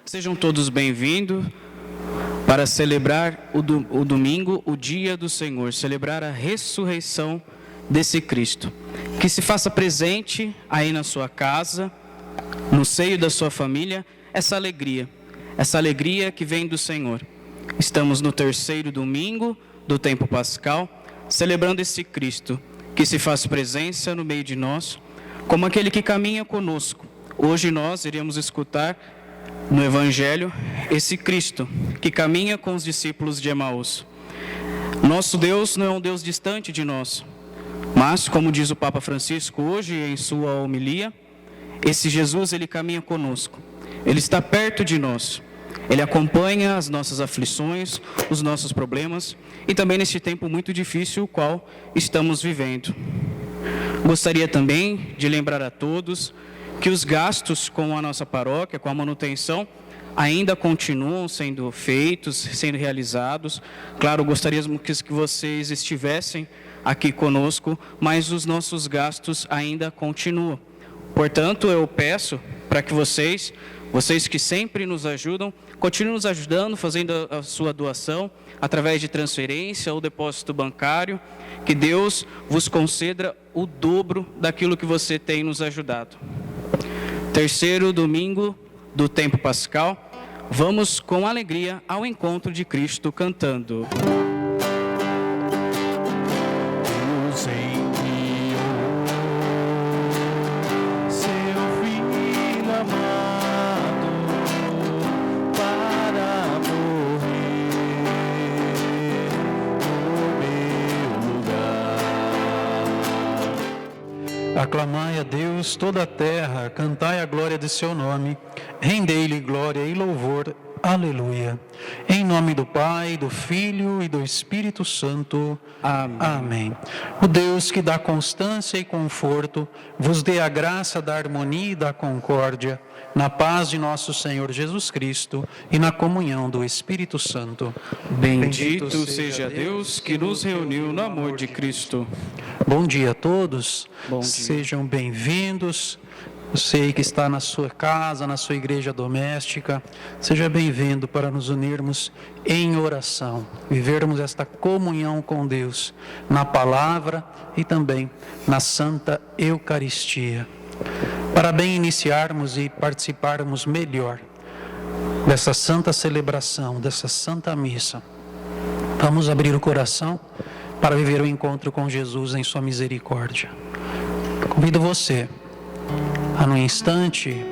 Sejam todos bem-vindos para celebrar o domingo, o dia do Senhor, celebrar a ressurreição desse Cristo. Que se faça presente aí na sua casa, no seio da sua família, essa alegria que vem do Senhor. Estamos no terceiro domingo do tempo pascal, celebrando esse Cristo que se faz presença no meio de nós, como aquele que caminha conosco. Hoje nós iremos escutar no Evangelho esse Cristo que caminha com os discípulos de Emaús. Nosso Deus não é um Deus distante de nós, mas, como diz o Papa Francisco hoje em sua homilia, esse Jesus, ele caminha conosco, ele está perto de nós, ele acompanha as nossas aflições, os nossos problemas e também neste tempo muito difícil o qual estamos vivendo. Gostaria também de lembrar a todos que os gastos com a nossa paróquia, com a manutenção, ainda continuam sendo feitos, sendo realizados. Claro, gostaríamos que vocês estivessem aqui conosco, mas os nossos gastos ainda continuam. Portanto, eu peço para que vocês que sempre nos ajudam, continuem nos ajudando, fazendo a sua doação, através de transferência ou depósito bancário, que Deus vos conceda o dobro daquilo que você tem nos ajudado. Terceiro domingo do tempo pascal, vamos com alegria ao encontro de Cristo cantando. Deus enviou seu Filho amado para morrer no meu lugar. Aclamai a Deus toda a terra, cantai a glória de seu nome, rendei-lhe glória e louvor. Aleluia. Em nome do Pai, do Filho e do Espírito Santo. Amém. Amém. O Deus que dá constância e conforto, vos dê a graça da harmonia e da concórdia, na paz de nosso Senhor Jesus Cristo e na comunhão do Espírito Santo. Bendito seja Deus que nos reuniu no amor de Cristo. Bom dia a todos. Bom dia. Sejam bem-vindos. Você que está na sua casa, na sua igreja doméstica, seja bem-vindo para nos unirmos em oração, vivermos esta comunhão com Deus, na palavra e também na Santa Eucaristia. Para bem iniciarmos e participarmos melhor dessa santa celebração, dessa santa missa, vamos abrir o coração para viver o encontro com Jesus em sua misericórdia. Convido você a, num instante,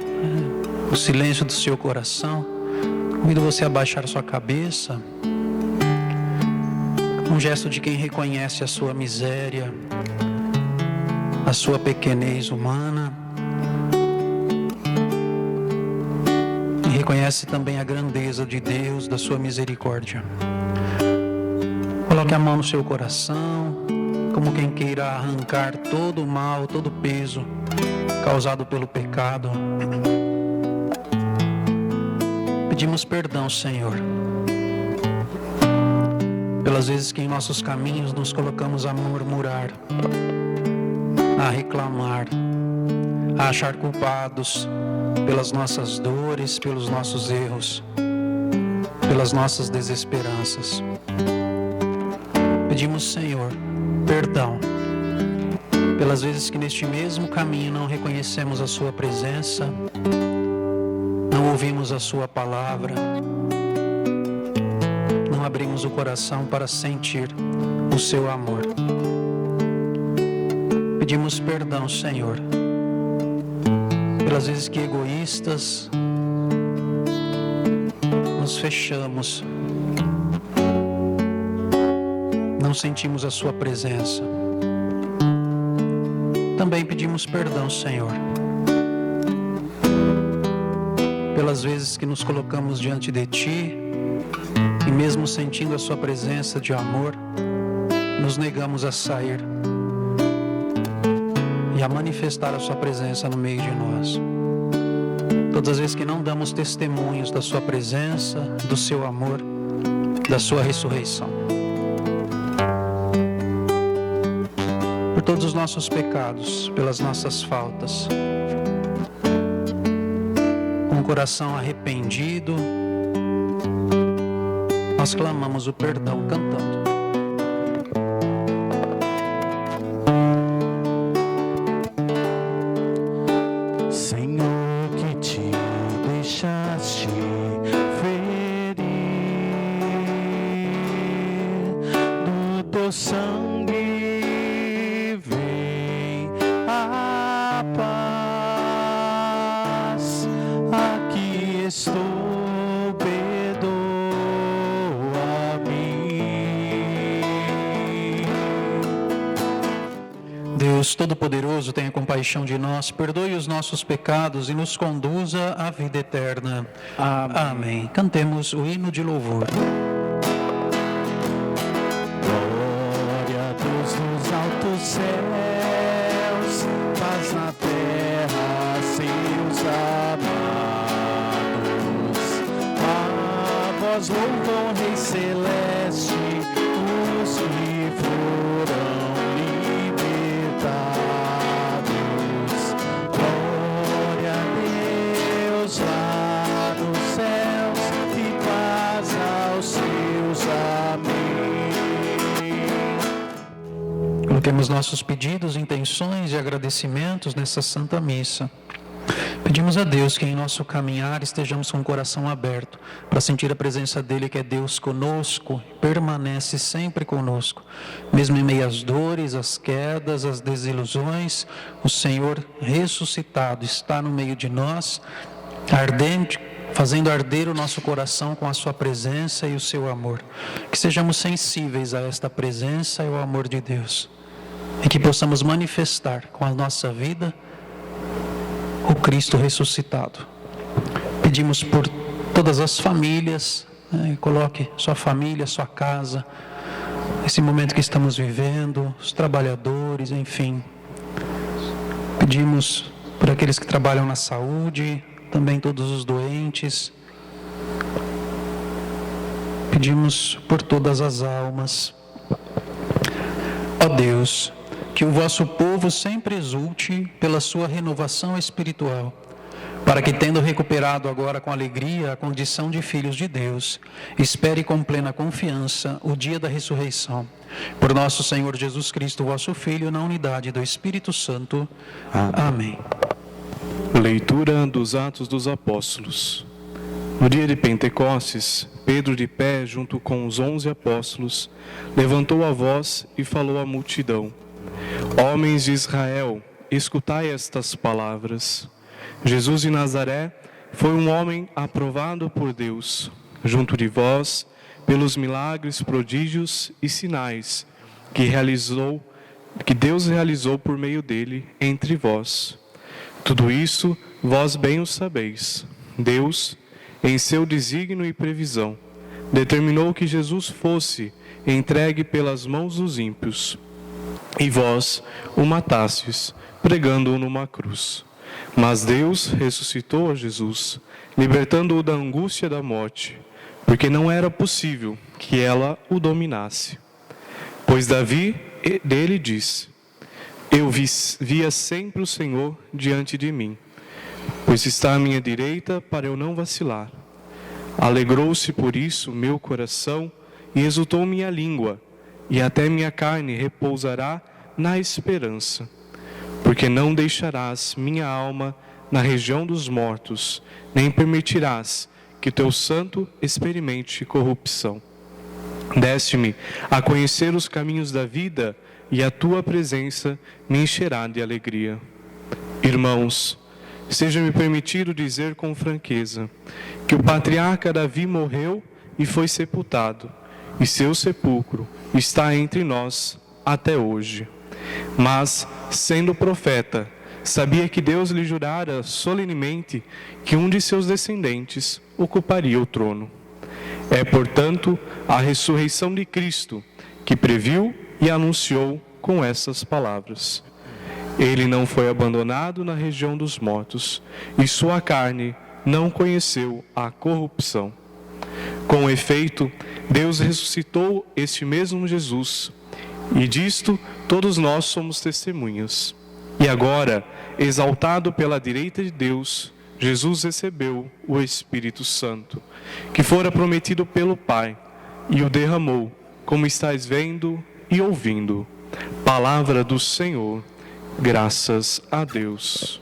o silêncio do seu coração, convido você a baixar sua cabeça, um gesto de quem reconhece a sua miséria, a sua pequenez humana, e reconhece também a grandeza de Deus, da sua misericórdia. Coloque a mão no seu coração, como quem queira arrancar todo o mal, todo o peso causado pelo pecado. Pedimos perdão, Senhor, pelas vezes que em nossos caminhos nos colocamos a murmurar, a reclamar, a achar culpados pelas nossas dores, pelos nossos erros, pelas nossas desesperanças. Pedimos, Senhor, perdão pelas vezes que neste mesmo caminho não reconhecemos a sua presença, não ouvimos a sua palavra, não abrimos o coração para sentir o seu amor. Pedimos perdão, Senhor, pelas vezes que egoístas nos fechamos, não sentimos a sua presença. Também pedimos perdão, Senhor, pelas vezes que nos colocamos diante de Ti e mesmo sentindo a Sua presença de amor, nos negamos a sair e a manifestar a Sua presença no meio de nós. Todas as vezes que não damos testemunhos da Sua presença, do Seu amor, da Sua ressurreição. Por todos os nossos pecados, pelas nossas faltas, um coração arrependido, nós clamamos o perdão cantando. Senhor, que te deixaste ferir, do teu sangue vem a paz. Aqui estou, perdoa-me. Deus Todo-Poderoso, tenha compaixão de nós, perdoe os nossos pecados e nos conduza à vida eterna. Amém. Cantemos o hino de louvor. Glória a Deus nos altos céus, paz na terra, seus amados. A vós louvam, Rei Celeste, os que foram libertados. Glória a Deus lá nos céus e paz aos seus amém. Coloquemos nossos pedidos, intenções e agradecimentos nessa Santa Missa. Pedimos a Deus que em nosso caminhar estejamos com o coração aberto para sentir a presença dEle, que é Deus conosco, permanece sempre conosco. Mesmo em meio às dores, às quedas, às desilusões, o Senhor ressuscitado está no meio de nós, ardente, fazendo arder o nosso coração com a sua presença e o seu amor. Que sejamos sensíveis a esta presença e ao amor de Deus, e que possamos manifestar com a nossa vida o Cristo ressuscitado. Pedimos por todas as famílias, coloque sua família, sua casa, esse momento que estamos vivendo, os trabalhadores, enfim. Pedimos por aqueles que trabalham na saúde, também todos os doentes. Pedimos por todas as almas. Ó Deus, que o vosso povo sempre exulte pela sua renovação espiritual, para que, tendo recuperado agora com alegria a condição de filhos de Deus, espere com plena confiança o dia da ressurreição. Por nosso Senhor Jesus Cristo, vosso Filho, na unidade do Espírito Santo. Amém. Leitura dos Atos dos Apóstolos. No dia de Pentecostes, Pedro, de pé junto com os 11 apóstolos, levantou a voz e falou à multidão: Homens de Israel, escutai estas palavras. Jesus de Nazaré foi um homem aprovado por Deus, junto de vós, pelos milagres, prodígios e sinais que Deus realizou por meio dele entre vós. Tudo isso vós bem o sabeis. Deus, em seu desígnio e previsão, determinou que Jesus fosse entregue pelas mãos dos ímpios, e vós o matastes, pregando-o numa cruz. Mas Deus ressuscitou a Jesus, libertando-o da angústia da morte, porque não era possível que ela o dominasse. Pois Davi dele diz: Eu via sempre o Senhor diante de mim, pois está à minha direita para eu não vacilar. Alegrou-se por isso meu coração e exultou minha língua, e até minha carne repousará na esperança, porque não deixarás minha alma na região dos mortos, nem permitirás que teu santo experimente corrupção. Deste-me a conhecer os caminhos da vida, e a tua presença me encherá de alegria. Irmãos, seja-me permitido dizer com franqueza que o patriarca Davi morreu e foi sepultado, e seu sepulcro está entre nós até hoje. Mas, sendo profeta, sabia que Deus lhe jurara solenemente que um de seus descendentes ocuparia o trono. É, portanto, a ressurreição de Cristo que previu e anunciou com essas palavras: Ele não foi abandonado na região dos mortos, e sua carne não conheceu a corrupção. Com efeito, Deus ressuscitou este mesmo Jesus, e disto todos nós somos testemunhas. E agora, exaltado pela direita de Deus, Jesus recebeu o Espírito Santo, que fora prometido pelo Pai, e o derramou, como estáis vendo e ouvindo. Palavra do Senhor, graças a Deus.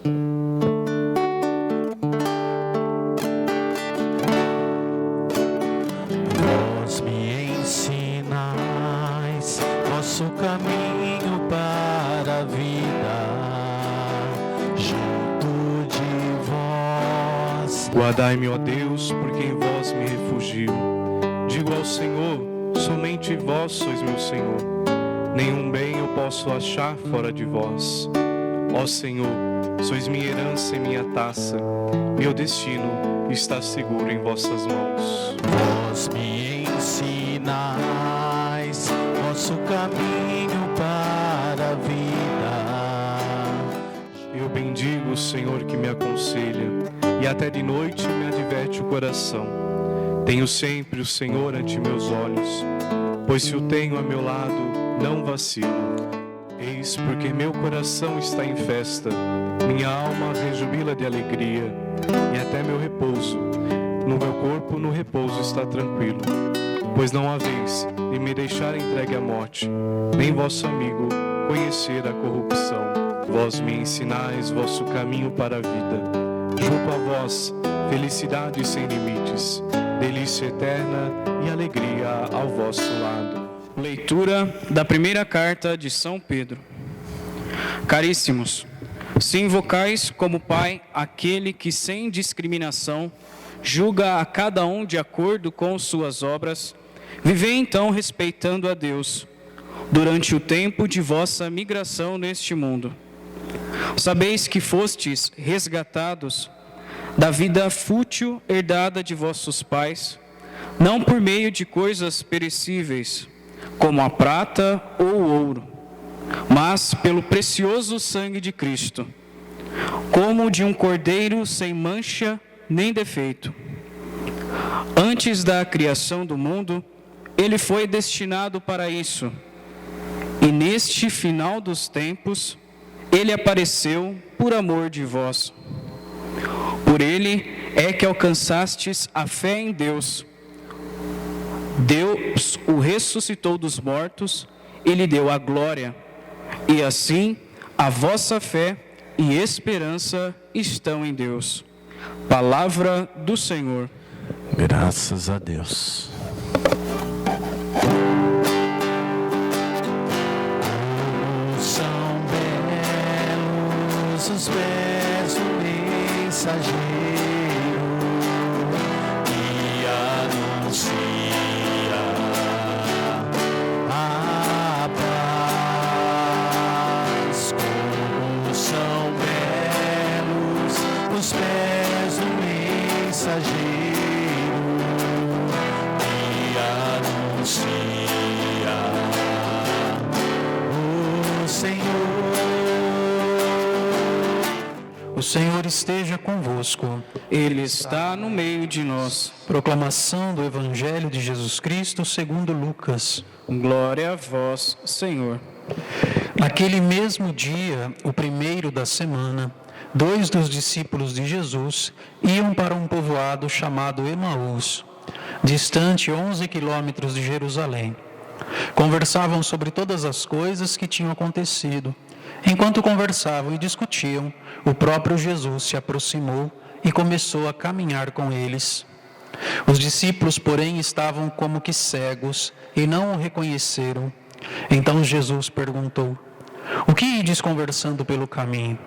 Vós me ensinais vosso caminho para a vida, junto de vós. Guardai-me, ó Deus, porque em vós me refugio. Digo ao Senhor, somente vós sois meu Senhor. Nenhum bem eu posso achar fora de vós. Ó Senhor, sois minha herança e minha taça. Meu destino está seguro em vossas mãos. Vós me ensinais vosso caminho para a vida. Eu bendigo o Senhor que me aconselha, e até de noite me adverte o coração. Tenho sempre o Senhor ante meus olhos, pois se o tenho a meu lado, não vacilo. Eis porque meu coração está em festa, minha alma rejubila de alegria, e até meu repouso, no meu corpo no repouso está tranquilo. Pois não haveis de me deixar entregue à morte, nem vosso amigo conhecer a corrupção. Vós me ensinais vosso caminho para a vida. Junto a vós, felicidade sem limites, delícia eterna e alegria ao vosso lado. Leitura da primeira carta de São Pedro. Caríssimos, se invocais como Pai aquele que sem discriminação julga a cada um de acordo com suas obras, vivei então respeitando a Deus, durante o tempo de vossa migração neste mundo. Sabeis que fostes resgatados da vida fútil herdada de vossos pais, não por meio de coisas perecíveis, como a prata ou o ouro, mas pelo precioso sangue de Cristo, como de um cordeiro sem mancha nem defeito. Antes da criação do mundo, ele foi destinado para isso, e neste final dos tempos, ele apareceu por amor de vós. Por ele é que alcançastes a fé em Deus. Deus o ressuscitou dos mortos e lhe deu a glória. E assim, a vossa fé e esperança estão em Deus. Palavra do Senhor. Graças a Deus. São belos os pés do mensageiro que anuncia a paz. Como são belos os pés do mensageiro que anuncia o Senhor. O Senhor esteja convosco. Ele está no meio de nós. Proclamação do Evangelho de Jesus Cristo segundo Lucas. Glória a vós, Senhor. Naquele mesmo dia, o primeiro da semana, 2 dos discípulos de Jesus iam para um povoado chamado Emaús, distante 11 quilômetros de Jerusalém. Conversavam sobre todas as coisas que tinham acontecido. Enquanto conversavam e discutiam, o próprio Jesus se aproximou e começou a caminhar com eles. Os discípulos, porém, estavam como que cegos e não o reconheceram. Então Jesus perguntou: "O que ides conversando pelo caminho?"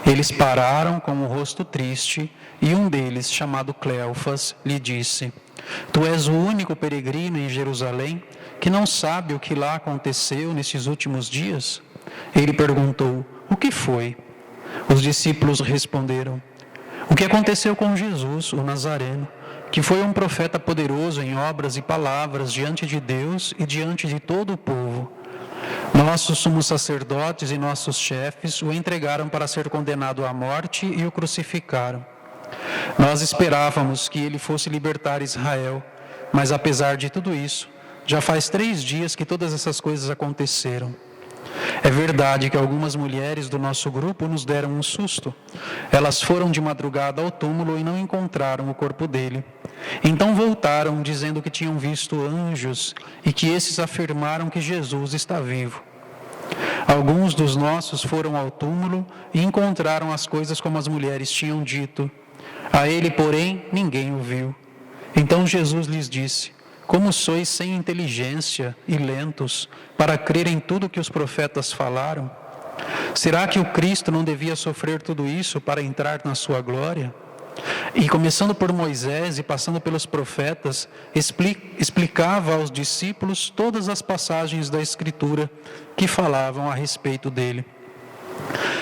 Eles pararam com o rosto triste e um deles, chamado Cleofas, lhe disse: "Tu és o único peregrino em Jerusalém que não sabe o que lá aconteceu nesses últimos dias?" Ele perguntou: "O que foi?" Os discípulos responderam: "O que aconteceu com Jesus, o Nazareno, que foi um profeta poderoso em obras e palavras diante de Deus e diante de todo o povo. Nossos sumos sacerdotes e nossos chefes o entregaram para ser condenado à morte e o crucificaram. Nós esperávamos que ele fosse libertar Israel, mas apesar de tudo isso, já faz 3 dias que todas essas coisas aconteceram. É verdade que algumas mulheres do nosso grupo nos deram um susto. Elas foram de madrugada ao túmulo e não encontraram o corpo dele. Então voltaram dizendo que tinham visto anjos e que esses afirmaram que Jesus está vivo. Alguns dos nossos foram ao túmulo e encontraram as coisas como as mulheres tinham dito. A ele, porém, ninguém o viu. Então Jesus lhes disse: como sois sem inteligência e lentos para crer em tudo que os profetas falaram? Será que o Cristo não devia sofrer tudo isso para entrar na sua glória? E começando por Moisés e passando pelos profetas, explicava aos discípulos todas as passagens da Escritura que falavam a respeito dele.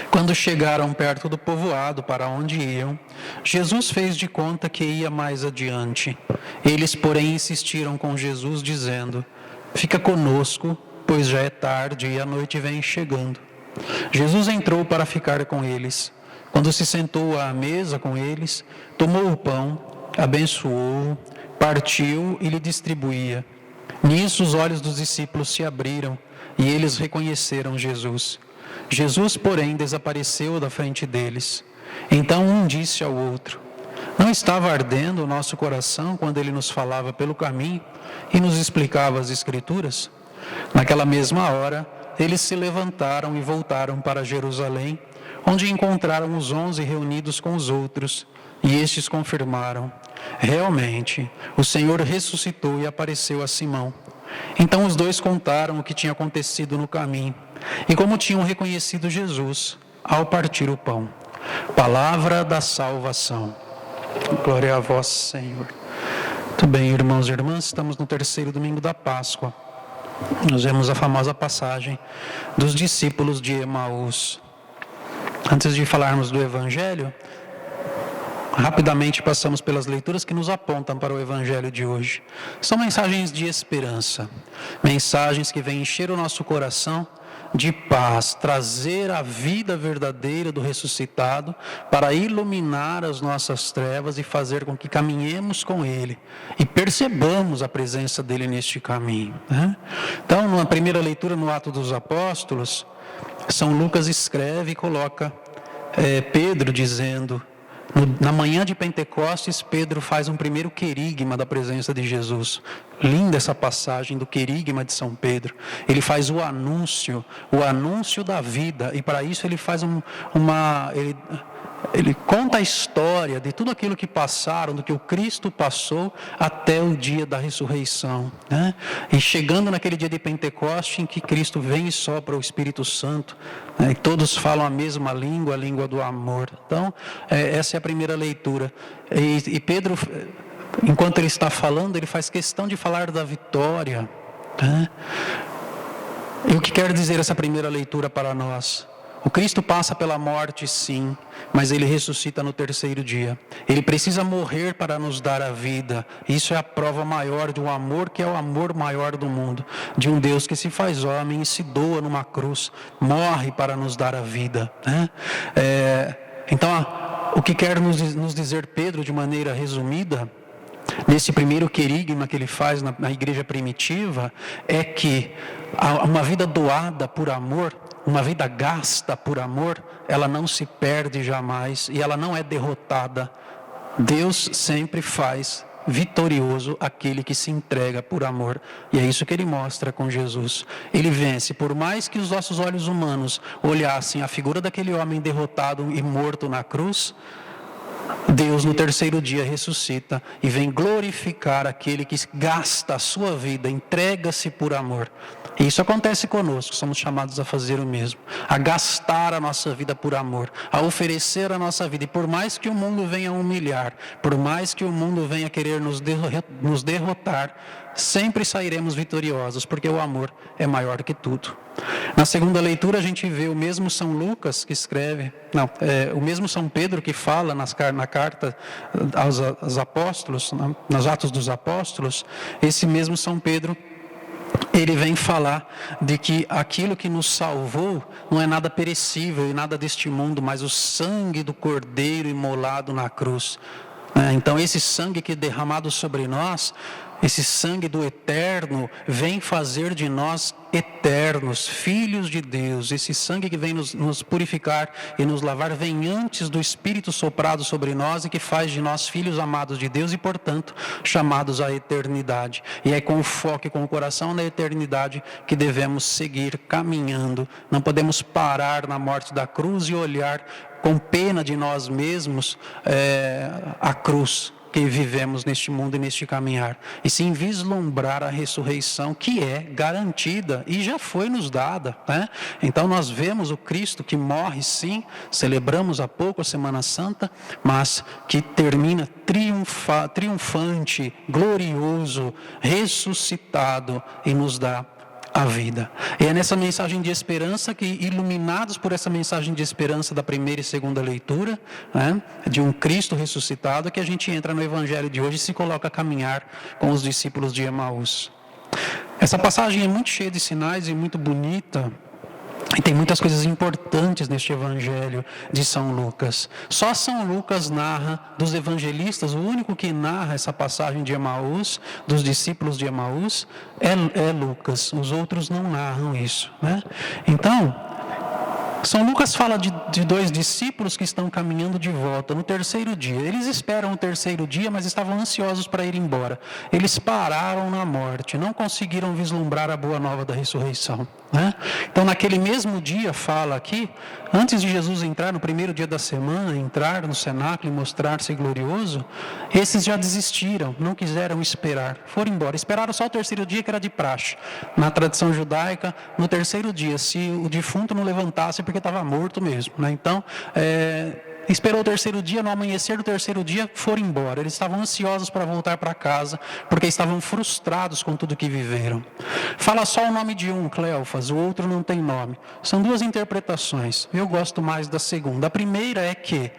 Quando chegaram perto do povoado para onde iam, Jesus fez de conta que ia mais adiante. Eles, porém, insistiram com Jesus, dizendo: fica conosco, pois já é tarde e a noite vem chegando. Jesus entrou para ficar com eles. Quando se sentou à mesa com eles, tomou o pão, abençoou-o, partiu e lhe distribuía. Nisso os olhos dos discípulos se abriram e eles reconheceram Jesus. Jesus, porém, desapareceu da frente deles. Então um disse ao outro: não estava ardendo o nosso coração quando ele nos falava pelo caminho e nos explicava as Escrituras? Naquela mesma hora, eles se levantaram e voltaram para Jerusalém, onde encontraram os 11 reunidos com os outros, e estes confirmaram: realmente, o Senhor ressuscitou e apareceu a Simão. Então os dois contaram o que tinha acontecido no caminho, e como tinham reconhecido Jesus ao partir o pão. Palavra da salvação. Glória a vós, Senhor. Muito bem, irmãos e irmãs, estamos no terceiro domingo da Páscoa. Nós vemos a famosa passagem dos discípulos de Emaús. Antes de falarmos do Evangelho, rapidamente passamos pelas leituras que nos apontam para o Evangelho de hoje. São mensagens de esperança, mensagens que vêm encher o nosso coração de paz, trazer a vida verdadeira do ressuscitado para iluminar as nossas trevas e fazer com que caminhemos com Ele e percebamos a presença dEle neste caminho, né? Então, na primeira leitura no Atos dos Apóstolos, São Lucas escreve e coloca Pedro dizendo: na manhã de Pentecostes, Pedro faz um primeiro querigma da presença de Jesus. Linda essa passagem do querigma de São Pedro. Ele faz o anúncio da vida, e para isso ele faz ele conta a história de tudo aquilo que passaram, do que o Cristo passou até o dia da ressurreição, né? E chegando naquele dia de Pentecostes, em que Cristo vem e sopra o Espírito Santo, né? E todos falam a mesma língua, a língua do amor. Então, essa é a primeira leitura. E Pedro, enquanto ele está falando, ele faz questão de falar da vitória, né? E o que quer dizer essa primeira leitura para nós? O Cristo passa pela morte, sim, mas Ele ressuscita no terceiro dia. Ele precisa morrer para nos dar a vida. Isso é a prova maior de um amor que é o amor maior do mundo. De um Deus que se faz homem e se doa numa cruz, morre para nos dar a vida, né? Então, o que quer nos dizer Pedro de maneira resumida, nesse primeiro querigma que ele faz na igreja primitiva, é que uma vida doada por amor, uma vida gasta por amor, ela não se perde jamais e ela não é derrotada. Deus sempre faz vitorioso aquele que se entrega por amor. E é isso que Ele mostra com Jesus. Ele vence, por mais que os nossos olhos humanos olhassem a figura daquele homem derrotado e morto na cruz, Deus no terceiro dia ressuscita e vem glorificar aquele que gasta a sua vida, entrega-se por amor. E isso acontece conosco, somos chamados a fazer o mesmo, a gastar a nossa vida por amor, a oferecer a nossa vida. E por mais que o mundo venha humilhar, por mais que o mundo venha querer nos derrotar, sempre sairemos vitoriosos, porque o amor é maior que tudo. Na segunda leitura a gente vê o mesmo São Lucas que escreve, o mesmo São Pedro que fala na carta aos apóstolos, nos Atos dos Apóstolos. Esse mesmo São Pedro, ele vem falar de que aquilo que nos salvou não é nada perecível e nada deste mundo, mas o sangue do Cordeiro imolado na cruz. Então esse sangue que é derramado sobre nós esse sangue do eterno vem fazer de nós eternos, filhos de Deus. Esse sangue que vem nos purificar e nos lavar vem antes do Espírito soprado sobre nós e que faz de nós filhos amados de Deus e, portanto, chamados à eternidade. E é com o foco e com o coração na eternidade que devemos seguir caminhando. Não podemos parar na morte da cruz e olhar com pena de nós mesmos a cruz que vivemos neste mundo e neste caminhar, e sim vislumbrar a ressurreição que é garantida e já foi nos dada, né? Então nós vemos o Cristo que morre, sim, celebramos há pouco a Semana Santa, mas que termina triunfante, glorioso, ressuscitado e nos dá a vida. E é nessa mensagem de esperança que, iluminados por essa mensagem de esperança da primeira e segunda leitura, né, de um Cristo ressuscitado, que a gente entra no Evangelho de hoje e se coloca a caminhar com os discípulos de Emaús. Essa passagem é muito cheia de sinais e muito bonita, e tem muitas coisas importantes neste Evangelho de São Lucas. Só São Lucas narra dos evangelistas, o único que narra essa passagem de Emaús, dos discípulos de Emaús, é Lucas. Os outros não narram isso, né? Então, São Lucas fala de dois discípulos que estão caminhando de volta no terceiro dia. Eles esperam o terceiro dia, mas estavam ansiosos para ir embora. Eles pararam na morte, não conseguiram vislumbrar a boa nova da ressurreição, né? Então, naquele mesmo dia, fala aqui, antes de Jesus entrar no primeiro dia da semana, entrar no cenáculo e mostrar-se glorioso, esses já desistiram, não quiseram esperar, foram embora. Esperaram só o terceiro dia, que era de praxe. Na tradição judaica, no terceiro dia, se o defunto não levantasse, porque estava morto mesmo, né? Então, esperou o terceiro dia, no amanhecer do terceiro dia, foram embora. Eles estavam ansiosos para voltar para casa, porque estavam frustrados com tudo que viveram. Fala só o nome de um, Cleofas, o outro não tem nome. São duas interpretações. Eu gosto mais da segunda. A primeira é que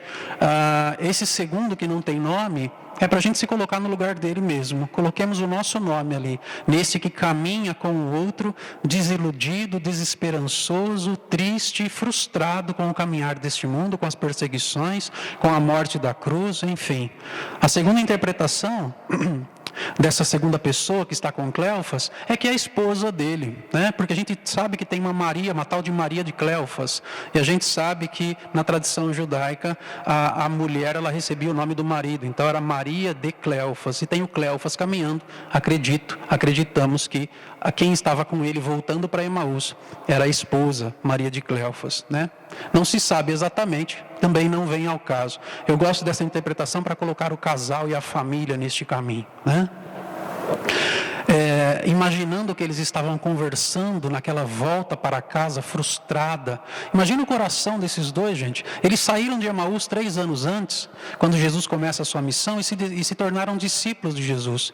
esse segundo que não tem nome é para a gente se colocar no lugar dele mesmo. Coloquemos o nosso nome ali, nesse que caminha com o outro, desiludido, desesperançoso, triste, frustrado com o caminhar deste mundo, com as perseguições, com a morte da cruz, enfim. A segunda interpretação dessa segunda pessoa que está com Cleofas é que é a esposa dele, né? Porque a gente sabe que tem uma Maria, uma tal de Maria de Cleofas, e a gente sabe que na tradição judaica a mulher, ela recebia o nome do marido, então era Maria de Cleofas, e tem o Cleofas caminhando. Acreditamos que quem estava com ele voltando para Emaús era a esposa Maria de Cleofas, né? Não se sabe exatamente, também não vem ao caso. Eu gosto dessa interpretação para colocar o casal e a família neste caminho, né? Imaginando que eles estavam conversando naquela volta para casa frustrada. Imagina o coração desses dois, gente. Eles saíram de Emaús 3 anos antes, quando Jesus começa a sua missão, e se tornaram discípulos de Jesus.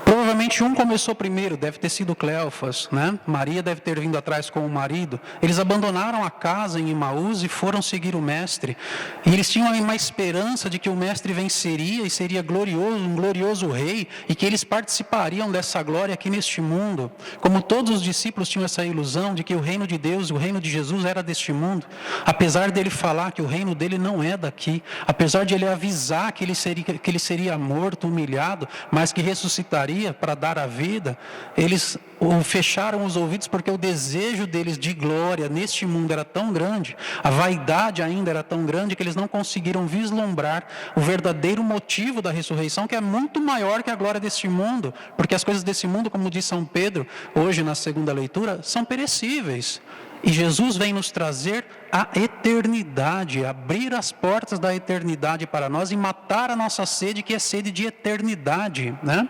Provavelmente um começou primeiro, deve ter sido Cleofas, né? Maria deve ter vindo atrás com o marido. Eles abandonaram a casa em Emaús e foram seguir o mestre. E eles tinham uma esperança de que o mestre venceria e seria glorioso, um glorioso rei, e que eles participariam dessa glória aqui neste mundo. Como todos os discípulos tinham essa ilusão de que o reino de Deus, o reino de Jesus era deste mundo, apesar dele falar que o reino dele não é daqui, apesar de ele avisar que ele seria morto, humilhado, mas que ressuscitaria para dar a vida, eles fecharam os ouvidos porque o desejo deles de glória neste mundo era tão grande, a vaidade ainda era tão grande, que eles não conseguiram vislumbrar o verdadeiro motivo da ressurreição, que é muito maior que a glória deste mundo, porque as coisas desse mundo, como diz São Pedro hoje na segunda leitura, são perecíveis. E Jesus vem nos trazer a eternidade, abrir as portas da eternidade para nós e matar a nossa sede, que é sede de eternidade, né?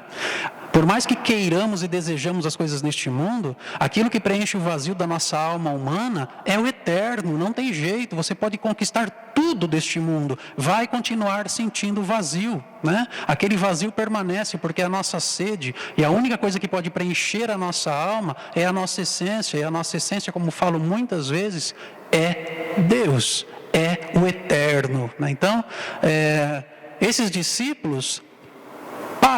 Por mais que queiramos e desejamos as coisas neste mundo, aquilo que preenche o vazio da nossa alma humana é o eterno, não tem jeito. Você pode conquistar tudo deste mundo, vai continuar sentindo vazio, né? Aquele vazio permanece, porque a nossa sede, e a única coisa que pode preencher a nossa alma é a nossa essência, e a nossa essência, como falo muitas vezes, é Deus, é o eterno, né? Então, esses discípulos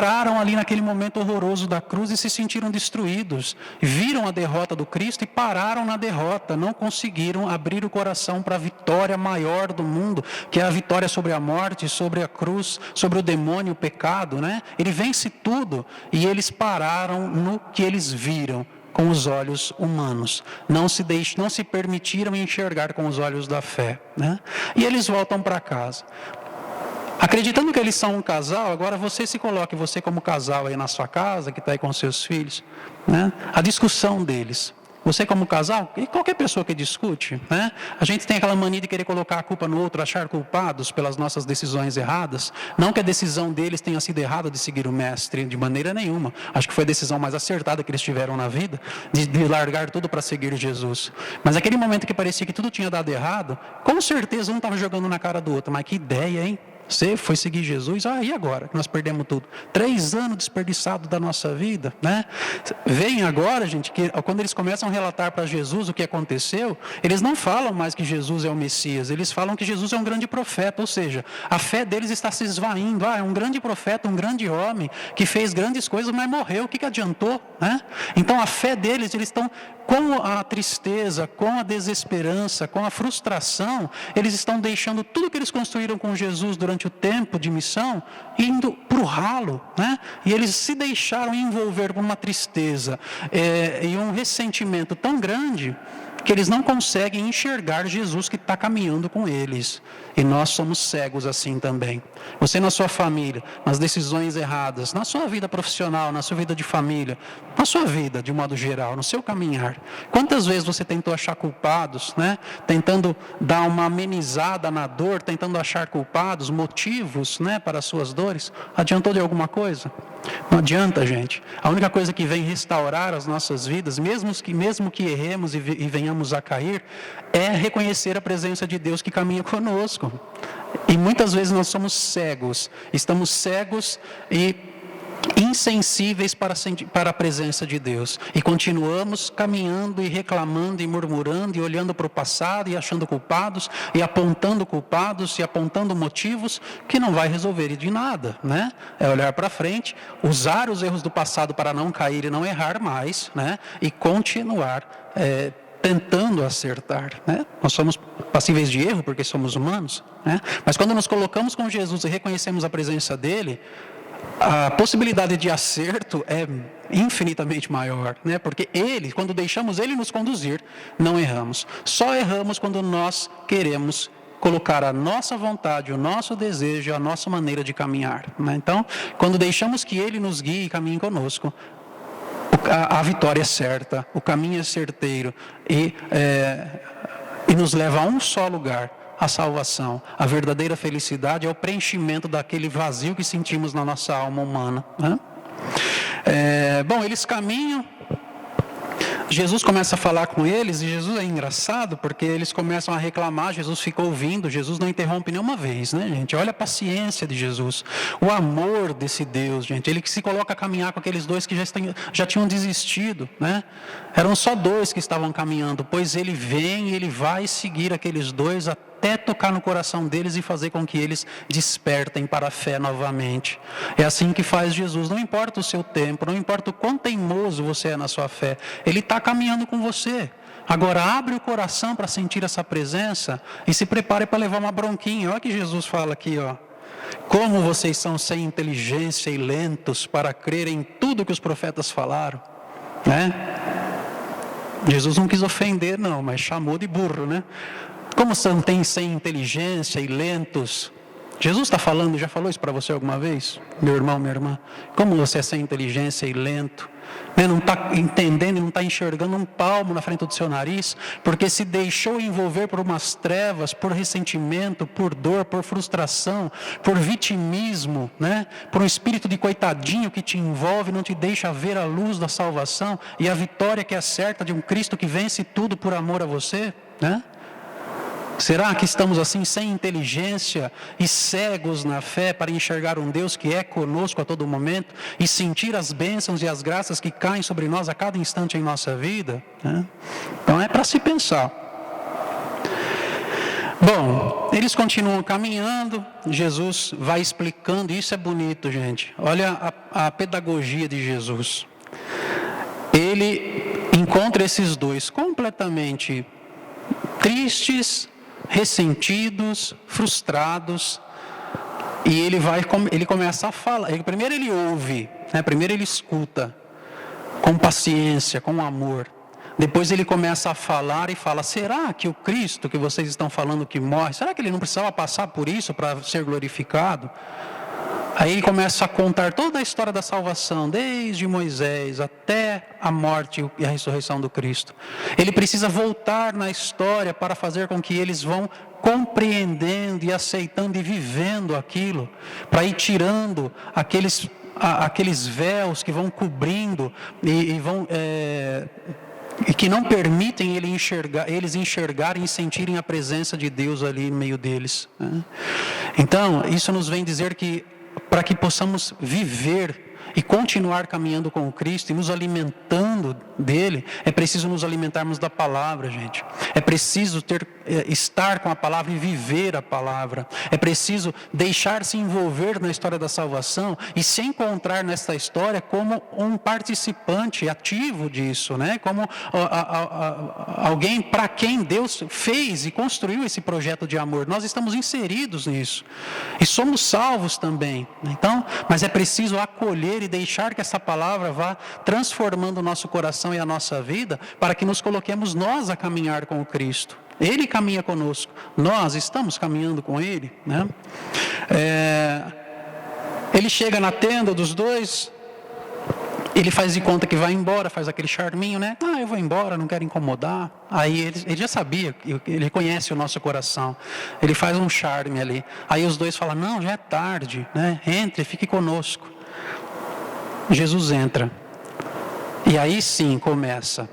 pararam ali naquele momento horroroso da cruz e se sentiram destruídos. Viram a derrota do Cristo e pararam na derrota. Não conseguiram abrir o coração para a vitória maior do mundo, que é a vitória sobre a morte, sobre a cruz, sobre o demônio, o pecado, né? Ele vence tudo e eles pararam no que eles viram com os olhos humanos. Não se permitiram enxergar com os olhos da fé, né? E eles voltam para casa. Acreditando que eles são um casal, agora você se coloque, você como casal aí na sua casa, que está aí com seus filhos, né? A discussão deles. Você como casal, e qualquer pessoa que discute, né? A gente tem aquela mania de querer colocar a culpa no outro, achar culpados pelas nossas decisões erradas. Não que a decisão deles tenha sido errada de seguir o mestre, de maneira nenhuma. Acho que foi a decisão mais acertada que eles tiveram na vida, de largar tudo para seguir Jesus. Mas aquele momento que parecia que tudo tinha dado errado, com certeza um estava jogando na cara do outro. Mas que ideia, hein? Você foi seguir Jesus, e agora? Nós perdemos tudo. 3 anos desperdiçados da nossa vida, né? Vem agora, gente, que quando eles começam a relatar para Jesus o que aconteceu, eles não falam mais que Jesus é o Messias, eles falam que Jesus é um grande profeta, ou seja, a fé deles está se esvaindo. É um grande profeta, um grande homem, que fez grandes coisas, mas morreu, o que adiantou, né? Então a fé deles, eles estão com a tristeza, com a desesperança, com a frustração, eles estão deixando tudo que eles construíram com Jesus durante o tempo de missão, indo para o ralo, né? E eles se deixaram envolver por uma tristeza e um ressentimento tão grande, que eles não conseguem enxergar Jesus que está caminhando com eles. E nós somos cegos assim também. Você na sua família, nas decisões erradas, na sua vida profissional, na sua vida de família, na sua vida de modo geral, no seu caminhar. Quantas vezes você tentou achar culpados, né? Tentando dar uma amenizada na dor, tentando achar culpados, motivos, né, para as suas dores? Adiantou de alguma coisa? Não adianta, gente. A única coisa que vem restaurar as nossas vidas, mesmo que erremos e venhamos a cair, é reconhecer a presença de Deus que caminha conosco. E muitas vezes nós somos cegos, estamos cegos e insensíveis para a presença de Deus, e continuamos caminhando e reclamando e murmurando e olhando para o passado e achando culpados e apontando motivos que não vai resolver de nada, né? É olhar para frente, usar os erros do passado para não cair e não errar mais, né? E continuar tentando acertar, né? Nós somos passíveis de erro porque somos humanos, né? Mas quando nos colocamos com Jesus e reconhecemos a presença dele, a possibilidade de acerto é infinitamente maior, né? Porque quando deixamos ele nos conduzir, não erramos. Só erramos quando nós queremos colocar a nossa vontade, o nosso desejo, a nossa maneira de caminhar, né? Então, quando deixamos que ele nos guie e caminhe conosco, a vitória é certa, o caminho é certeiro e nos leva a um só lugar: a salvação. A verdadeira felicidade é o preenchimento daquele vazio que sentimos na nossa alma humana, né? Eles caminham, Jesus começa a falar com eles, e Jesus é engraçado porque eles começam a reclamar, Jesus fica ouvindo, Jesus não interrompe nenhuma vez, né, gente? Olha a paciência de Jesus, o amor desse Deus, gente. Ele que se coloca a caminhar com aqueles dois que já tinham desistido, né? Eram só 2 que estavam caminhando, pois ele vem e ele vai seguir aqueles 2 até tocar no coração deles e fazer com que eles despertem para a fé novamente. É assim que faz Jesus. Não importa o seu tempo, não importa o quão teimoso você é na sua fé, ele está caminhando com você. Agora abre o coração para sentir essa presença e se prepare para levar uma bronquinha. Olha o que Jesus fala aqui, ó. Como vocês são sem inteligência e lentos para crer em tudo que os profetas falaram, né? Jesus não quis ofender não, mas chamou de burro, né? Como são sem inteligência e lentos? Jesus está falando, já falou isso para você alguma vez? Meu irmão, minha irmã, como você é sem inteligência e lento? Não está entendendo e não está enxergando um palmo na frente do seu nariz, porque se deixou envolver por umas trevas, por ressentimento, por dor, por frustração, por vitimismo, né? Por um espírito de coitadinho que te envolve, não te deixa ver a luz da salvação e a vitória que é certa de um Cristo que vence tudo por amor a você, né? Será que estamos assim sem inteligência e cegos na fé para enxergar um Deus que é conosco a todo momento e sentir as bênçãos e as graças que caem sobre nós a cada instante em nossa vida, né? Então é para se pensar. Bom, eles continuam caminhando, Jesus vai explicando, isso é bonito, gente. Olha a pedagogia de Jesus. Ele encontra esses dois completamente tristes, ressentidos, frustrados, e ele começa a falar. Primeiro ele ouve, né? Primeiro ele escuta, com paciência, com amor. Depois ele começa a falar e fala: será que o Cristo que vocês estão falando que morre, será que ele não precisava passar por isso para ser glorificado? Aí ele começa a contar toda a história da salvação, desde Moisés até a morte e a ressurreição do Cristo. Ele precisa voltar na história para fazer com que eles vão compreendendo e aceitando e vivendo aquilo, para ir tirando aqueles véus que vão cobrindo e que não permitem eles enxergarem e sentirem a presença de Deus ali no meio deles. Então, isso nos vem dizer que para que possamos viver e continuar caminhando com o Cristo e nos alimentando dele, é preciso nos alimentarmos da palavra, gente. É preciso estar com a palavra e viver a palavra. É preciso deixar-se envolver na história da salvação e se encontrar nesta história como um participante ativo disso, né? Como alguém para quem Deus fez e construiu esse projeto de amor. Nós estamos inseridos nisso e somos salvos também. Então, mas é preciso acolher e deixar que essa palavra vá transformando o nosso coração e a nossa vida, para que nos coloquemos nós a caminhar com o Cristo. Ele caminha conosco, nós estamos caminhando com Ele, né? Ele chega na tenda dos dois, ele faz de conta que vai embora, faz aquele charminho, né? Eu vou embora, não quero incomodar. Aí ele já sabia, ele conhece o nosso coração. Ele faz um charme ali. Aí os dois falam: não, já é tarde, né? Entre, fique conosco. Jesus entra. E aí sim começa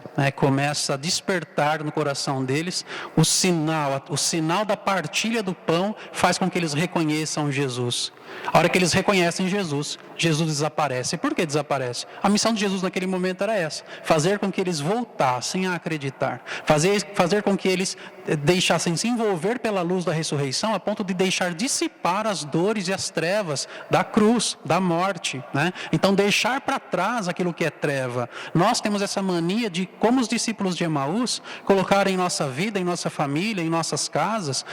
a despertar no coração deles o sinal da partilha do pão faz com que eles reconheçam Jesus. A hora que eles reconhecem Jesus, Jesus desaparece. Por que desaparece? A missão de Jesus naquele momento era essa: fazer com que eles voltassem a acreditar, fazer com que eles deixassem se envolver pela luz da ressurreição, a ponto de deixar dissipar as dores e as trevas da cruz, da morte, né? Então deixar para trás aquilo que é treva. Nós temos essa mania de, como os discípulos de Emaús, colocar em nossa vida, em nossa família, em nossas casas,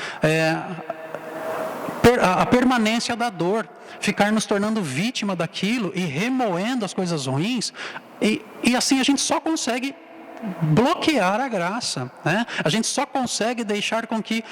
a permanência da dor, ficar nos tornando vítima daquilo e remoendo as coisas ruins, e assim a gente só consegue bloquear a graça, né? A gente só consegue deixar com que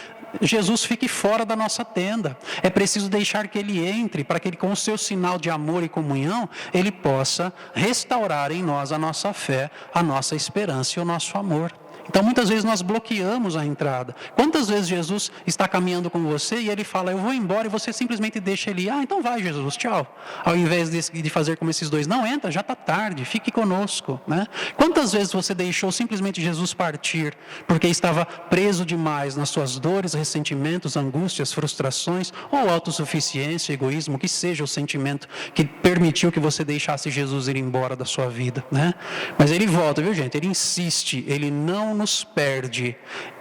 Jesus fique fora da nossa tenda. É preciso deixar que Ele entre, para que Ele, com o seu sinal de amor e comunhão, Ele possa restaurar em nós a nossa fé, a nossa esperança e o nosso amor. Então muitas vezes nós bloqueamos a entrada. Quantas vezes Jesus está caminhando com você e Ele fala: eu vou embora, e você simplesmente deixa Ele ir. Então vai, Jesus, tchau. Ao invés de fazer como esses dois: não, entra, já está tarde, fique conosco, né? Quantas vezes você deixou simplesmente Jesus partir, porque estava preso demais nas suas dores, ressentimentos, angústias, frustrações, ou autossuficiência, egoísmo, que seja o sentimento que permitiu que você deixasse Jesus ir embora da sua vida, né? Mas Ele volta, viu, gente? Ele insiste, Ele não nos perde,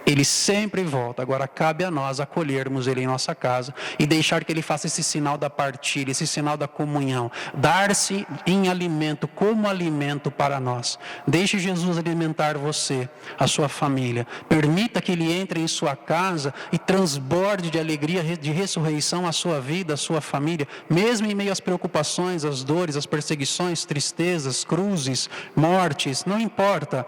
Ele sempre volta. Agora cabe a nós acolhermos Ele em nossa casa e deixar que Ele faça esse sinal da partilha, esse sinal da comunhão, dar-se em alimento, como alimento para nós. Deixe Jesus alimentar você, a sua família. Permita que Ele entre em sua casa e transborde de alegria, de ressurreição a sua vida, a sua família, mesmo em meio às preocupações, às dores, às perseguições, tristezas, cruzes, mortes, não importa.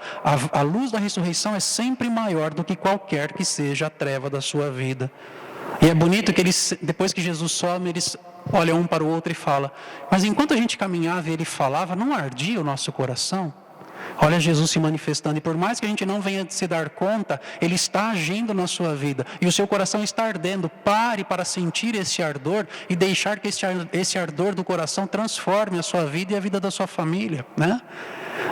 A luz da ressurreição é sempre maior do que qualquer que seja a treva da sua vida. E é bonito que eles, depois que Jesus some, eles olham um para o outro e falam: mas enquanto a gente caminhava e Ele falava, não ardia o nosso coração? Olha Jesus se manifestando, e por mais que a gente não venha se dar conta, Ele está agindo na sua vida, e o seu coração está ardendo. Pare para sentir esse ardor e deixar que esse ardor do coração transforme a sua vida e a vida da sua família, né?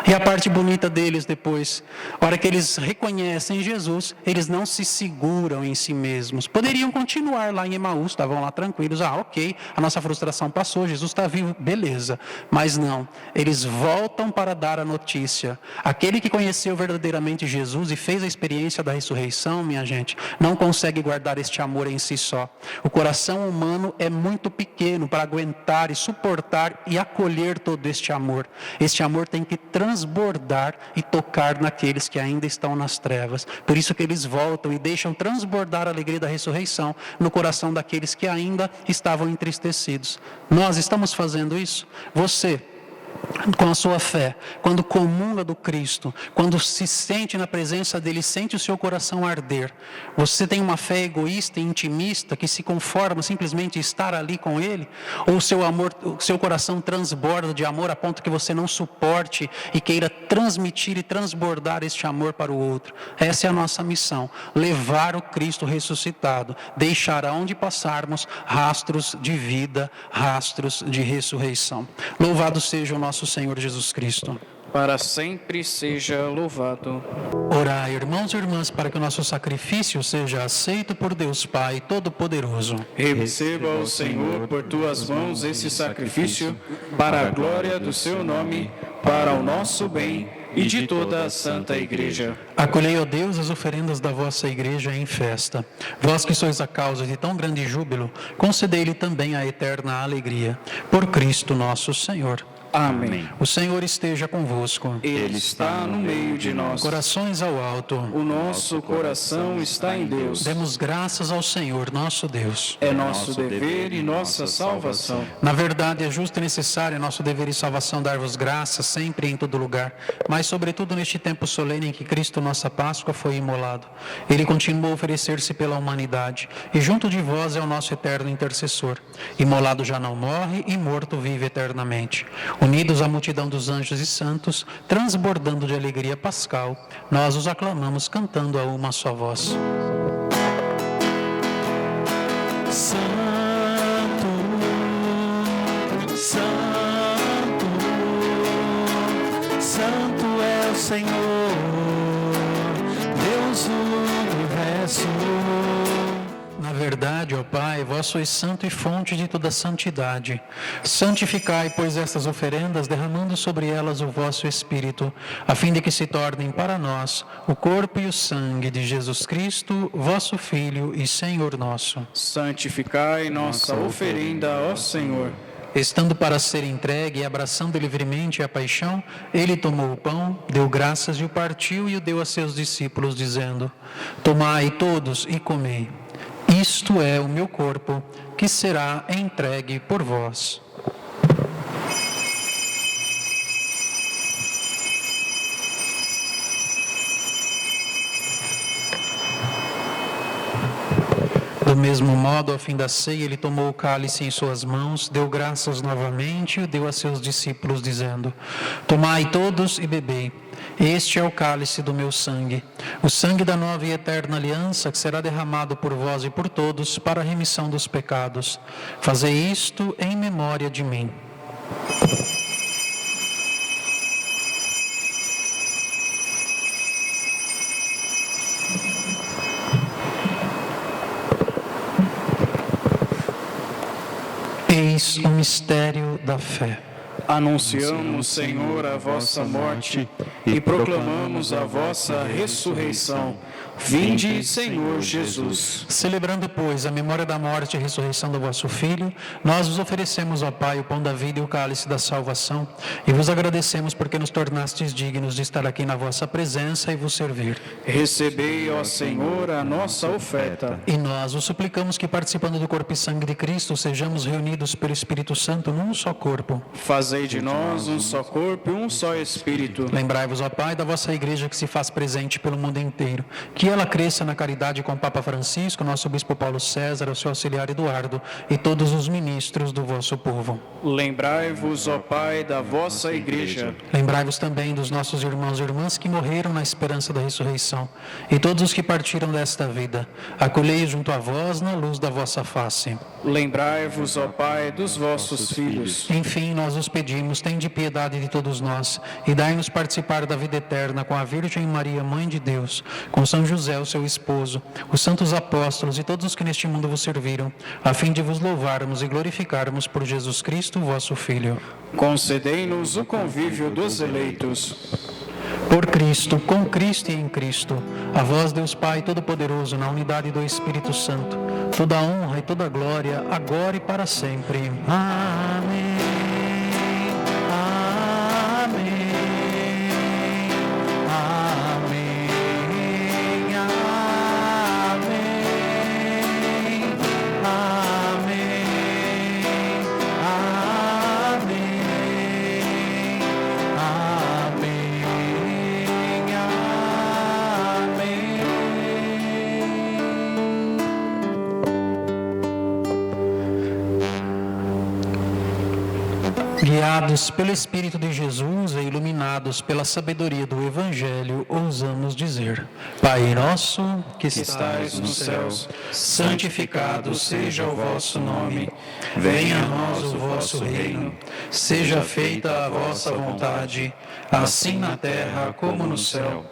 E a parte bonita deles depois, a hora que eles reconhecem Jesus, eles não se seguram em si mesmos. Poderiam continuar lá em Emaús, estavam lá tranquilos, ok, a nossa frustração passou, Jesus está vivo, beleza. Mas não, eles voltam para dar a notícia. Aquele que conheceu verdadeiramente Jesus e fez a experiência da ressurreição, minha gente, não consegue guardar este amor em si só. O coração humano é muito pequeno para aguentar e suportar e acolher todo este amor. Este amor tem que transbordar e tocar naqueles que ainda estão nas trevas. Por isso que eles voltam e deixam transbordar a alegria da ressurreição no coração daqueles que ainda estavam entristecidos. Nós estamos fazendo isso? Você, com a sua fé, quando comunga do Cristo, quando se sente na presença dele, sente o seu coração arder, você tem uma fé egoísta e intimista que se conforma simplesmente estar ali com ele? Ou o seu coração transborda de amor a ponto que você não suporte e queira transmitir e transbordar este amor para o outro? Essa é a nossa missão, levar o Cristo ressuscitado, deixar aonde passarmos rastros de vida, rastros de ressurreição. Louvado seja o nosso Senhor Jesus Cristo. Para sempre seja louvado. Orai, irmãos e irmãs, para que o nosso sacrifício seja aceito por Deus Pai Todo-Poderoso. Receba o Senhor por tuas mãos esse sacrifício, para a glória do seu nome, para o nosso bem e de toda a Santa Igreja. Acolhei, ó Deus, as oferendas da vossa Igreja em festa. Vós que sois a causa de tão grande júbilo, concedei-lhe também a eterna alegria. Por Cristo nosso Senhor. Amém. O Senhor esteja convosco. Ele está no meio de nós. Corações ao alto. O nosso coração está em Deus. Demos graças ao Senhor, nosso Deus. É nosso dever e nossa salvação. Na verdade, é justo e necessário, nosso dever e salvação, dar-vos graças sempre e em todo lugar, mas sobretudo neste tempo solene em que Cristo, nossa Páscoa, foi imolado. Ele continuou a oferecer-se pela humanidade, e junto de vós é o nosso eterno intercessor. Imolado já não morre, e morto vive eternamente. Unidos à multidão dos anjos e santos, transbordando de alegria pascal, nós os aclamamos cantando a uma só voz. Santo, Santo, Santo é o Senhor, Deus do universo. Na verdade, ó Pai, vós sois santo e fonte de toda santidade. Santificai, pois, estas oferendas, derramando sobre elas o vosso Espírito, a fim de que se tornem para nós o corpo e o sangue de Jesus Cristo, vosso Filho e Senhor nosso. Santificai nossa oferenda, ó Senhor. Estando para ser entregue e abraçando livremente a paixão, ele tomou o pão, deu graças e o partiu e o deu a seus discípulos, dizendo: Tomai todos e comei. Isto é o meu corpo, que será entregue por vós. Do mesmo modo, ao fim da ceia, ele tomou o cálice em suas mãos, deu graças novamente e o deu a seus discípulos, dizendo: Tomai todos e bebei. Este é o cálice do meu sangue, o sangue da nova e eterna aliança, que será derramado por vós e por todos para a remissão dos pecados. Fazei isto em memória de mim. Eis o mistério da fé. Anunciamos, Senhor, a vossa morte e proclamamos a vossa ressurreição. Vinde, Senhor Jesus. Celebrando, pois, a memória da morte e ressurreição do vosso Filho, nós vos oferecemos, ó Pai, o pão da vida e o cálice da salvação, e vos agradecemos porque nos tornastes dignos de estar aqui na vossa presença e vos servir. Recebei, ó Senhor, a nossa oferta. E nós vos suplicamos que, participando do corpo e sangue de Cristo, sejamos reunidos pelo Espírito Santo num só corpo. Fazei de nós um só corpo e um só Espírito. Lembrai-vos, ó Pai, da vossa Igreja que se faz presente pelo mundo inteiro, que Que ela cresça na caridade com o Papa Francisco, nosso Bispo Paulo César, o seu auxiliar Eduardo e todos os ministros do vosso povo. Lembrai-vos, ó Pai, da vossa Igreja. Lembrai-vos também dos nossos irmãos e irmãs que morreram na esperança da ressurreição e todos os que partiram desta vida. Acolhei junto a vós na luz da vossa face. Lembrai-vos, ó Pai, dos vossos filhos. Enfim, nós os pedimos, tende piedade de todos nós e dai-nos participar da vida eterna com a Virgem Maria, Mãe de Deus, com São José, o seu esposo, os santos apóstolos e todos os que neste mundo vos serviram, a fim de vos louvarmos e glorificarmos por Jesus Cristo, vosso Filho. Concedei-nos o convívio dos eleitos. Por Cristo, com Cristo e em Cristo, a vós, Deus Pai Todo-Poderoso, na unidade do Espírito Santo, toda a honra e toda a glória, agora e para sempre. Amém. Amém. Amém. Amém. Guiados pelo Espírito de Jesus e iluminados pela sabedoria do Evangelho, ousamos dizer: Pai nosso, que estais nos céus, santificado seja o vosso nome. Venha a nós o vosso reino. Seja feita a vossa vontade, assim na terra como no céu.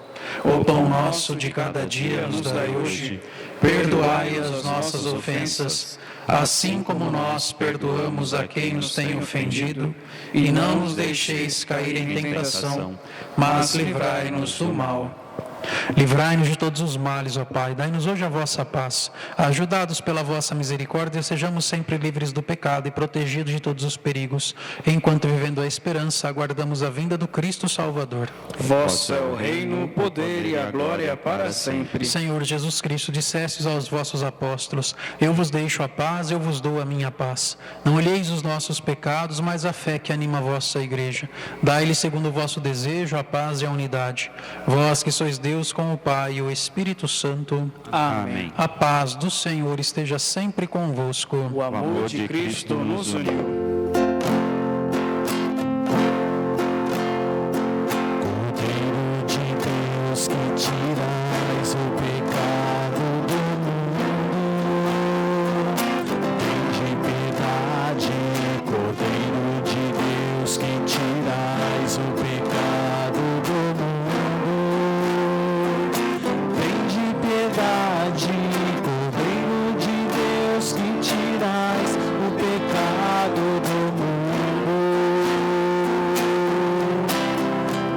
O pão nosso de cada dia nos dai hoje. Perdoai as nossas ofensas, assim como nós perdoamos a quem nos tem ofendido, e não nos deixeis cair em tentação, mas livrai-nos do mal. Livrai-nos de todos os males, ó Pai, dai-nos hoje a vossa paz. Ajudados pela vossa misericórdia, sejamos sempre livres do pecado e protegidos de todos os perigos, enquanto, vivendo a esperança, aguardamos a vinda do Cristo Salvador. Vosso é o reino, o poder e a glória para sempre. Senhor Jesus Cristo, dissestes aos vossos apóstolos: eu vos deixo a paz, eu vos dou a minha paz. Não olheis os nossos pecados, mas a fé que anima a vossa Igreja. Dai-lhe, segundo o vosso desejo, a paz e a unidade. Vós que sois Deus com o Pai e o Espírito Santo. Amém. A paz do Senhor esteja sempre convosco. O amor de Cristo nos uniu. Cordeiro de Deus, que tirais o pecado do mundo, tende piedade. Cordeiro de Deus, que tirais o pecado do mundo, tende piedade. Cordeiro de Deus, que tirais o pecado do mundo,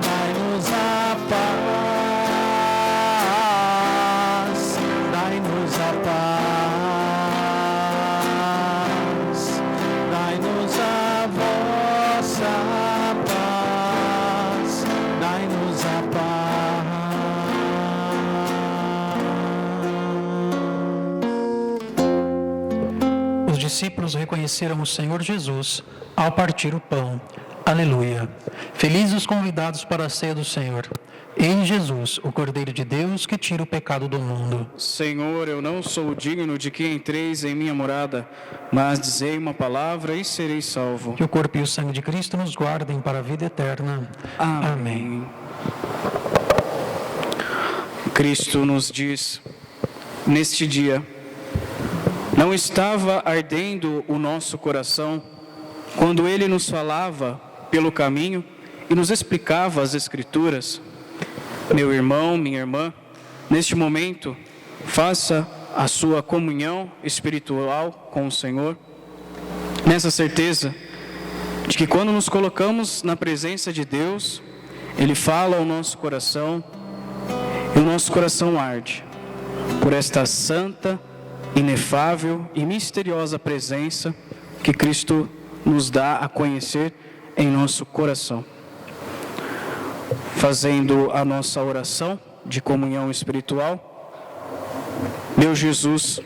dai-nos a paz, dai-nos a paz, dai-nos a vossa paz, dai-nos a paz. Os discípulos reconheceram o Senhor Jesus ao partir o pão. Aleluia. Felizes os convidados para a ceia do Senhor. Em Jesus, o Cordeiro de Deus que tira o pecado do mundo. Senhor, eu não sou digno de que entreis em minha morada, mas dizei uma palavra e serei salvo. Que o corpo e o sangue de Cristo nos guardem para a vida eterna. Amém. Cristo nos diz, neste dia, não estava ardendo o nosso coração quando Ele nos falava pelo caminho e nos explicava as Escrituras? Meu irmão, minha irmã, neste momento, faça a sua comunhão espiritual com o Senhor, nessa certeza de que quando nos colocamos na presença de Deus, Ele fala ao nosso coração e o nosso coração arde por esta santa, inefável e misteriosa presença que Cristo nos dá a conhecer em nosso coração. Fazendo a nossa oração de comunhão espiritual, meu Jesus,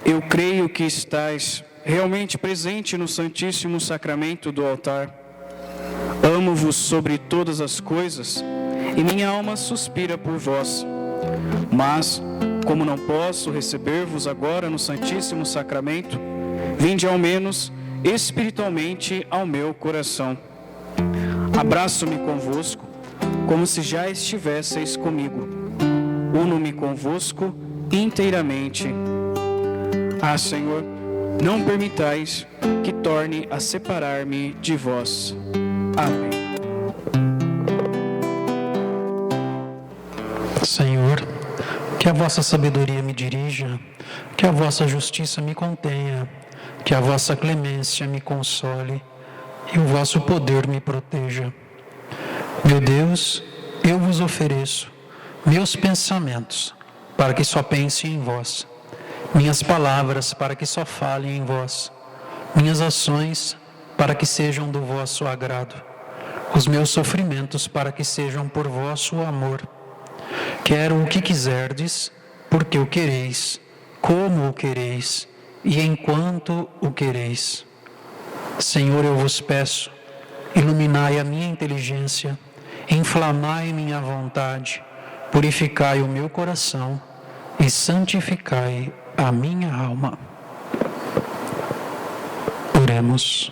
eu creio que estás realmente presente no Santíssimo Sacramento do altar. Amo-vos sobre todas as coisas e minha alma suspira por vós. Mas, como não posso receber-vos agora no Santíssimo Sacramento, vinde ao menos espiritualmente ao meu coração. Abraço-me convosco, como se já estivesseis comigo. Uno-me convosco inteiramente. Ah, Senhor, não permitais que torne a separar-me de vós. Amém. Senhor, que a vossa sabedoria me dirija, que a vossa justiça me contenha, que a vossa clemência me console e o vosso poder me proteja. Meu Deus, eu vos ofereço meus pensamentos, para que só pense em vós, minhas palavras, para que só falem em vós, minhas ações, para que sejam do vosso agrado, os meus sofrimentos, para que sejam por vosso amor. Quero o que quiserdes, porque o quereis, como o quereis e enquanto o quereis. Senhor, eu vos peço, iluminai a minha inteligência, inflamai minha vontade, purificai o meu coração e santificai a minha alma. Oremos.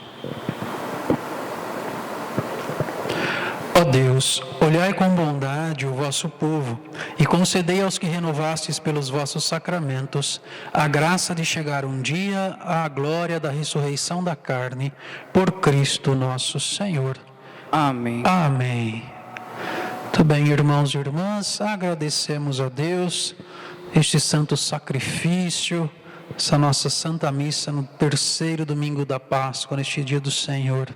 Ó Deus, olhai com bondade o vosso povo e concedei aos que renovastes pelos vossos sacramentos a graça de chegar um dia à glória da ressurreição da carne, por Cristo nosso Senhor. Amém. Amém. Muito bem, irmãos e irmãs, agradecemos a Deus este santo sacrifício, essa nossa Santa Missa no terceiro domingo da Páscoa, neste dia do Senhor.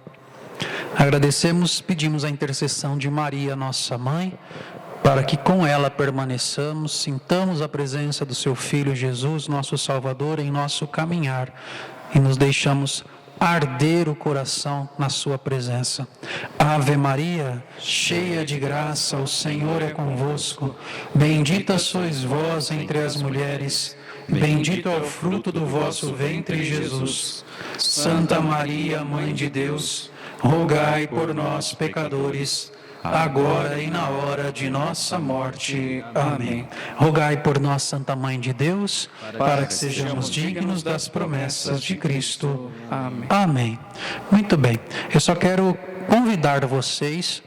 Agradecemos, pedimos a intercessão de Maria, nossa mãe, para que com ela permaneçamos, sintamos a presença do seu Filho Jesus, nosso Salvador, em nosso caminhar e nos deixamos arder o coração na sua presença. Ave Maria, cheia de graça, o Senhor é convosco. Bendita sois vós entre as mulheres, bendito é o fruto do vosso ventre, Jesus. Santa Maria, Mãe de Deus, rogai por nós, pecadores, agora e na hora de nossa morte. Amém. Rogai por nós, Santa Mãe de Deus, para que sejamos dignos das promessas de Cristo. Amém. Amém. Muito bem. Eu só quero convidar vocês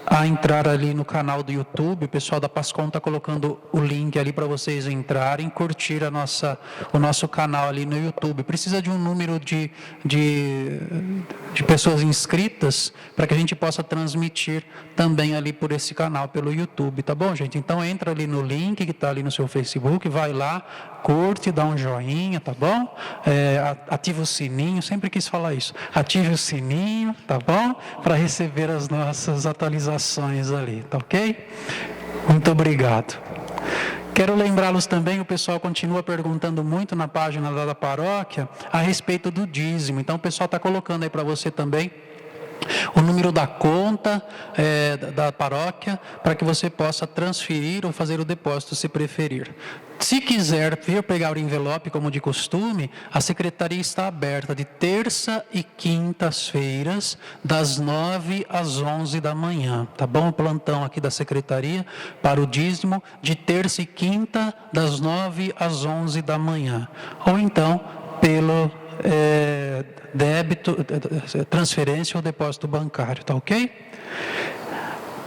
a entrar ali no canal do YouTube. O pessoal da Pascom está colocando o link ali para vocês entrarem, curtir o nosso canal ali no YouTube. Precisa de um número de pessoas inscritas para que a gente possa transmitir também ali por esse canal, pelo YouTube, tá bom, gente? Então entra ali no link que está ali no seu Facebook, vai lá, curte, dá um joinha, tá bom? Ativa o sininho, sempre quis falar isso. Ative o sininho, tá bom? Para receber as nossas atualizações ali, tá ok? Muito obrigado. Quero lembrá-los também, o pessoal continua perguntando muito na página da paróquia a respeito do dízimo. Então o pessoal está colocando aí para você também o número da conta da paróquia, para que você possa transferir ou fazer o depósito, se preferir. Se quiser vir pegar o envelope, como de costume, a secretaria está aberta de terça e quintas-feiras, das 9 às 11 da manhã. Tá bom? O plantão aqui da secretaria para o dízimo, de terça e quinta, das 9 às 11 da manhã. Ou então, pelo débito, transferência ou depósito bancário, tá ok?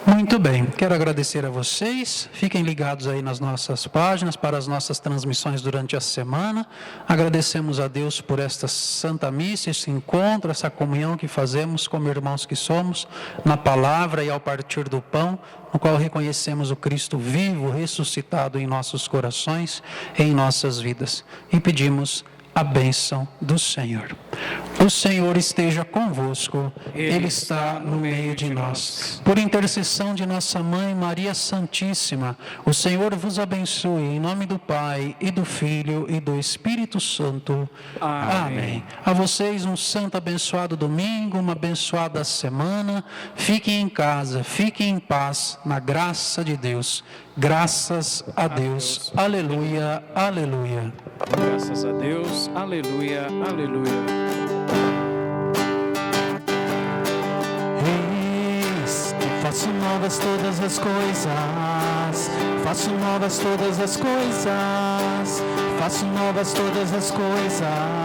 Muito bem, quero agradecer a vocês, fiquem ligados aí nas nossas páginas para as nossas transmissões durante a semana. Agradecemos a Deus por esta Santa Missa, esse encontro, essa comunhão que fazemos como irmãos que somos, na palavra e ao partir do pão, no qual reconhecemos o Cristo vivo, ressuscitado em nossos corações, em nossas vidas, e pedimos a bênção do Senhor. O Senhor esteja convosco, Ele está no meio de nós. Por intercessão de nossa Mãe Maria Santíssima, o Senhor vos abençoe, em nome do Pai, e do Filho, e do Espírito Santo. Amém. A vocês um santo abençoado domingo, uma abençoada semana. Fiquem em casa, fiquem em paz, na graça de Deus. Graças a Deus. Aleluia, aleluia. Graças a Deus. Aleluia, aleluia. Eis que Faço novas todas as coisas, faço novas todas as coisas, faço novas todas as coisas.